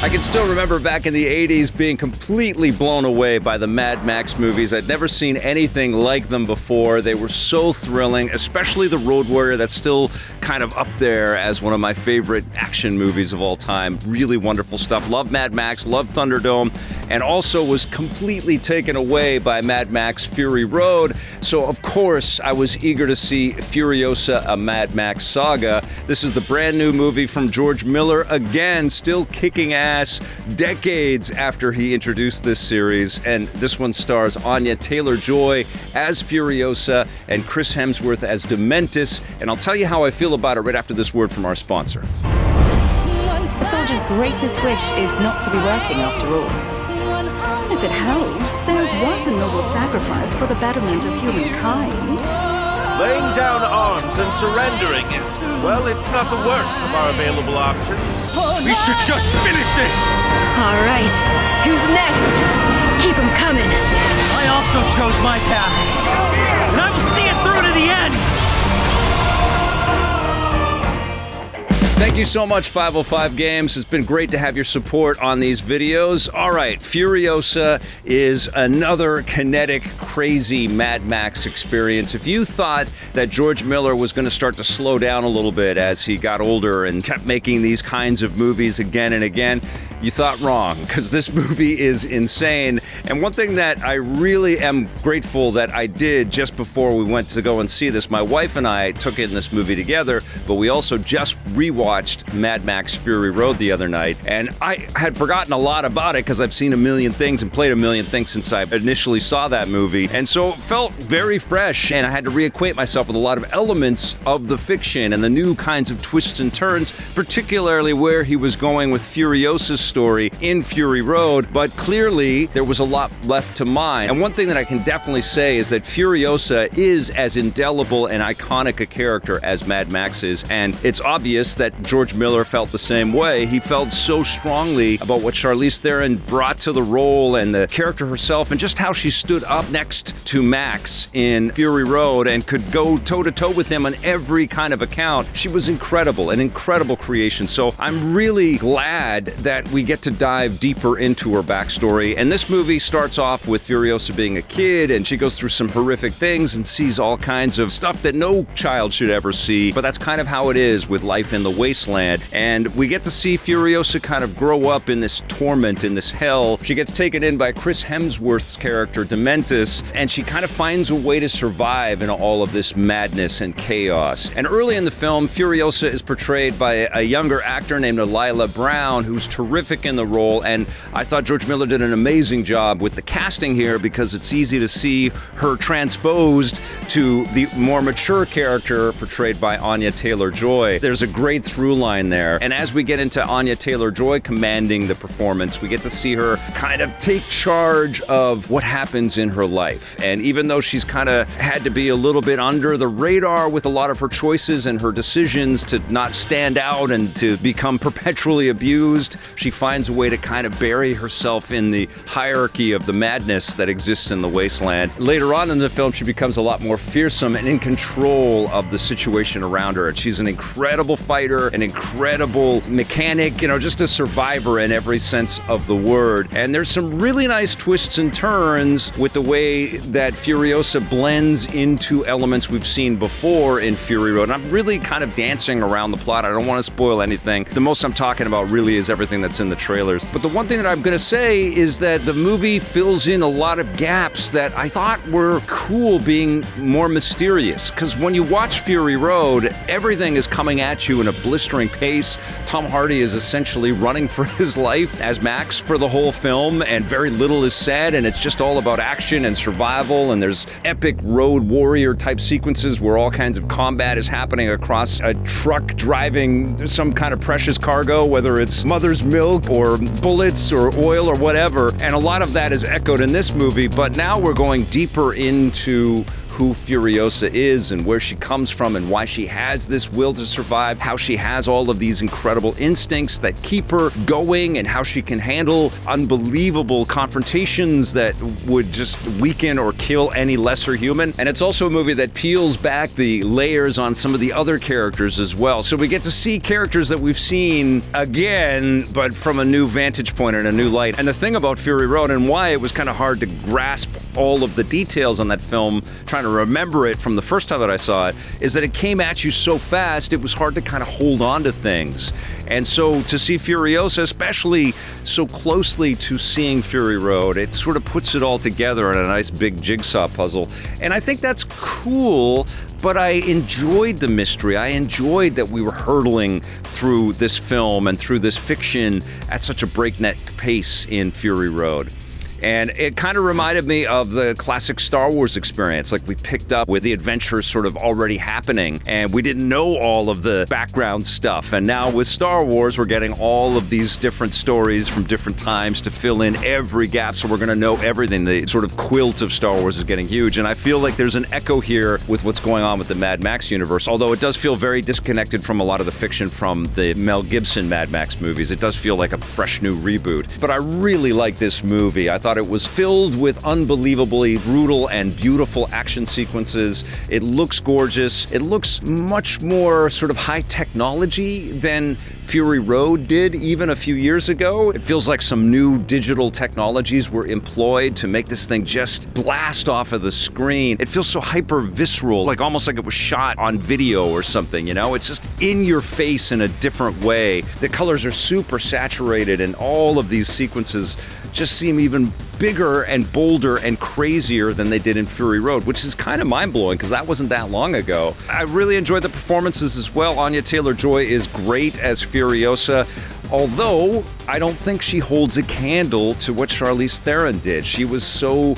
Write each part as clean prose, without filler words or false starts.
I can still remember back in the 80s being completely blown away by the Mad Max movies. I'd never seen anything like them before. They were so thrilling, especially The Road Warrior. That's still kind of up there as one of my favorite action movies of all time. Really wonderful stuff. Love Mad Max, love Thunderdome, and also was completely taken away by Mad Max Fury Road. So, of course, I was eager to see Furiosa, a Mad Max Saga. This is the brand new movie from George Miller, again, still kicking ass decades after he introduced this series. And this one stars Anya Taylor-Joy as Furiosa and Chris Hemsworth as Dementis. And I'll tell you how I feel about it right after this word from our sponsor. A soldier's greatest wish is not to be working after all. If it helps, there's once a noble sacrifice for the betterment of humankind. Laying down arms and surrendering is, well, it's not the worst of our available options. We should just finish this! All right, who's next? Keep 'em coming. I also chose my path, and I will see it through to the end! Thank you so much, 505 Games. It's been great to have your support on these videos. All right, Furiosa is another kinetic, crazy Mad Max experience. If you thought that George Miller was going to start to slow down a little bit as he got older and kept making these kinds of movies again and again, you thought wrong, because this movie is insane. And one thing that I really am grateful that I did just before we went to go and see this, my wife and I took in this movie together, but we also just rewatched Mad Max Fury Road the other night. And I had forgotten a lot about it because I've seen a million things and played a million things since I initially saw that movie. And so it felt very fresh, and I had to reacquaint myself with a lot of elements of the fiction and the new kinds of twists and turns, particularly where he was going with Furiosa's story in Fury Road, but clearly there was a lot left to mine. And one thing that I can definitely say is that Furiosa is as indelible and iconic a character as Mad Max is, and it's obvious that George Miller felt the same way. He felt so strongly about what Charlize Theron brought to the role and the character herself, and just how she stood up next to Max in Fury Road and could go toe-to-toe with him on every kind of account. She was incredible, an incredible creation. So I'm really glad that we get to dive deeper into her backstory. And this movie starts off with Furiosa being a kid, and she goes through some horrific things and sees all kinds of stuff that no child should ever see. But that's kind of how it is with life in the Wasteland. And we get to see Furiosa kind of grow up in this torment, in this hell. She gets taken in by Chris Hemsworth's character, Dementis, and she kind of finds a way to survive in all of this madness and chaos. And early in the film, Furiosa is portrayed by a younger actor named Lila Brown, who's terrific in the role, and I thought George Miller did an amazing job with the casting here, because it's easy to see her transposed to the more mature character portrayed by Anya Taylor-Joy. There's a great through line there, and as we get into Anya Taylor-Joy commanding the performance, we get to see her kind of take charge of what happens in her life. And even though she's kind of had to be a little bit under the radar with a lot of her choices and her decisions to not stand out and to become perpetually abused, she finds a way to kind of bury herself in the hierarchy of the madness that exists in the Wasteland. Later on in the film, she becomes a lot more fearsome and in control of the situation around her. She's an incredible fighter, an incredible mechanic, just a survivor in every sense of the word. And there's some really nice twists and turns with the way that Furiosa blends into elements we've seen before in Fury Road. And I'm really kind of dancing around the plot. I don't want to spoil anything. The most I'm talking about really is everything that's in the trailers. But the one thing that I'm going to say is that the movie fills in a lot of gaps that I thought were cool, being more mysterious. Because when you watch Fury Road, everything is coming at you in a blistering pace. Tom Hardy is essentially running for his life as Max for the whole film, and very little is said, and it's just all about action and survival, and there's epic road warrior type sequences where all kinds of combat is happening across a truck driving some kind of precious cargo, whether it's mother's milk or bullets or oil or whatever. And a lot of that is echoed in this movie, but now we're going deeper into who Furiosa is and where she comes from and why she has this will to survive, how she has all of these incredible instincts that keep her going, and how she can handle unbelievable confrontations that would just weaken or kill any lesser human. And it's also a movie that peels back the layers on some of the other characters as well. So we get to see characters that we've seen again, but from a new vantage point and a new light. And the thing about Fury Road and why it was kind of hard to grasp all of the details on that film, trying to remember it from the first time that I saw it, is that it came at you so fast, it was hard to kind of hold on to things. And so to see Furiosa, especially so closely to seeing Fury Road, it sort of puts it all together in a nice big jigsaw puzzle. And I think that's cool, but I enjoyed the mystery. I enjoyed that we were hurtling through this film and through this fiction at such a breakneck pace in Fury Road. And it kind of reminded me of the classic Star Wars experience. Like, we picked up with the adventures sort of already happening, and we didn't know all of the background stuff. And now with Star Wars, we're getting all of these different stories from different times to fill in every gap, so we're going to know everything. The sort of quilt of Star Wars is getting huge, and I feel like there's an echo here with what's going on with the Mad Max universe, although it does feel very disconnected from a lot of the fiction from the Mel Gibson Mad Max movies. It does feel like a fresh new reboot. But I really like this movie. I thought it was filled with unbelievably brutal and beautiful action sequences. It looks gorgeous. It looks much more sort of high technology than Fury Road did even a few years ago. It feels like some new digital technologies were employed to make this thing just blast off of the screen. It feels so hyper visceral, like almost like it was shot on video or something, you know? It's just in your face in a different way. The colors are super saturated, and all of these sequences just seem even bigger and bolder and crazier than they did in Fury Road, which is kind of mind-blowing because that wasn't that long ago. I really enjoyed the performances as well. Anya Taylor-Joy is great as Furiosa, although I don't think she holds a candle to what Charlize Theron did. She was so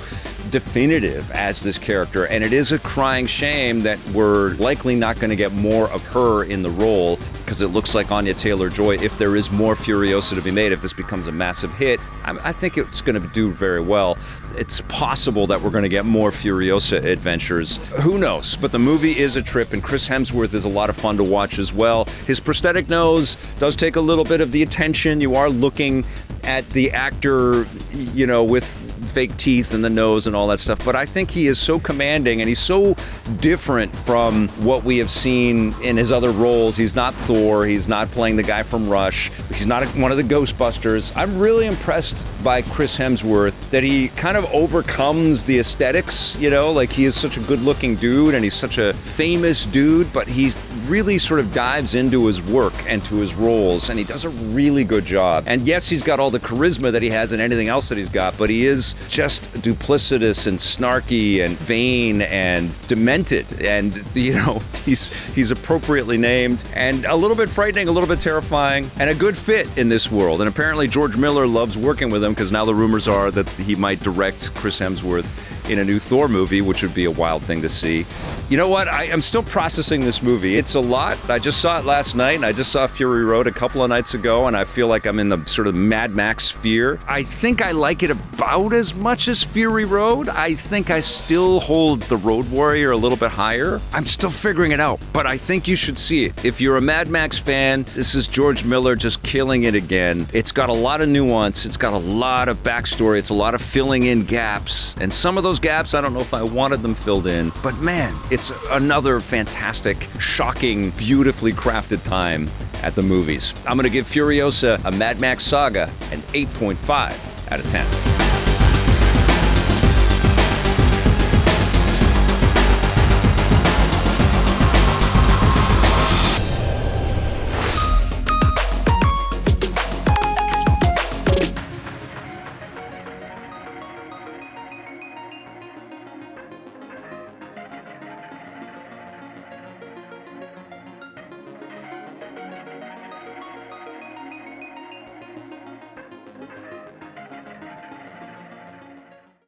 definitive as this character, and it is a crying shame that we're likely not going to get more of her in the role, because it looks like Anya Taylor-Joy, if there is more Furiosa to be made, if this becomes a massive hit, I think it's going to do very well. It's possible that we're going to get more Furiosa adventures. Who knows? But the movie is a trip, and Chris Hemsworth is a lot of fun to watch as well. His prosthetic nose does take a little bit of the attention. You are looking at the actor, you know, with fake teeth and the nose and all that stuff, but I think he is so commanding, and he's so different from what we have seen in his other roles. He's not Thor, he's not playing the guy from Rush, he's not one of the Ghostbusters. I'm really impressed by Chris Hemsworth, that he kind of overcomes the aesthetics, you know, like he is such a good-looking dude, and he's such a famous dude, but he's really sort of dives into his work and to his roles, and he does a really good job. And yes, he's got all the charisma that he has in anything else that he's got, but he is just duplicitous and snarky and vain and demented, and you know, he's appropriately named and a little bit frightening, a little bit terrifying, and a good fit in this world. And apparently George Miller loves working with him, because now the rumors are that he might direct Chris Hemsworth in a new Thor movie, which would be a wild thing to see. You know what? I'm still processing this movie. It's a lot. I just saw it last night, and I just saw Fury Road a couple of nights ago, and I feel like I'm in the sort of Mad Max sphere. I think I like it about as much as Fury Road. I think I still hold The Road Warrior a little bit higher. I'm still figuring it out, but I think you should see it. If you're a Mad Max fan, this is George Miller just killing it again. It's got a lot of nuance. It's got a lot of backstory. It's a lot of filling in gaps, and some of those gaps, I don't know if I wanted them filled in, but man, it's another fantastic, shocking, beautifully crafted time at the movies. I'm going to give Furiosa, a Mad Max Saga, an 8.5 out of 10.